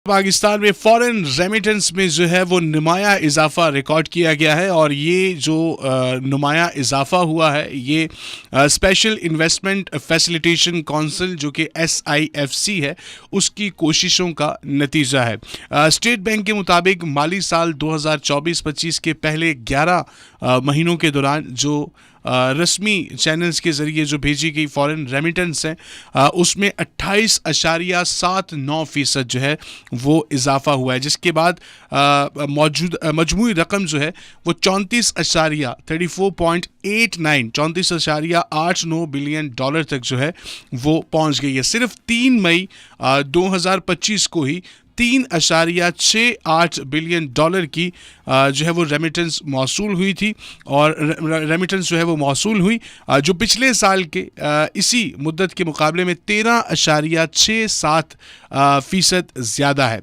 پاکستان میں فورن ریمیٹنس میں جو ہے وہ نمایاں اضافہ ریکارڈ کیا گیا ہے، اور یہ جو نمایاں اضافہ ہوا ہے یہ اسپیشل انویسٹمنٹ فیسیلیٹیشن کونسل جو کہ SIFC ہے اس کی کوششوں کا نتیجہ ہے۔ اسٹیٹ بینک کے مطابق مالی سال 2024-25 کے پہلے 11 مہینوں کے دوران جو رسمی چینلز کے ذریعے جو بھیجی گئی فورن ریمیٹنس ہیں اس میں 28.79% جو ہے وہ اضافہ ہوا ہے، جس کے بعد مجموعی رقم جو ہے وہ 34.89 بلین ڈالر تک جو ہے وہ پہنچ گئی ہے۔ صرف 3 مئی 2025 کو ہی 3.68 بلین ڈالر کی جو ہے وہ ریمیٹنس موصول ہوئی تھی، اور ریمیٹنس جو ہے وہ موصول ہوئی جو پچھلے سال کے اسی مدت کے مقابلے میں 13.67% زیادہ ہے۔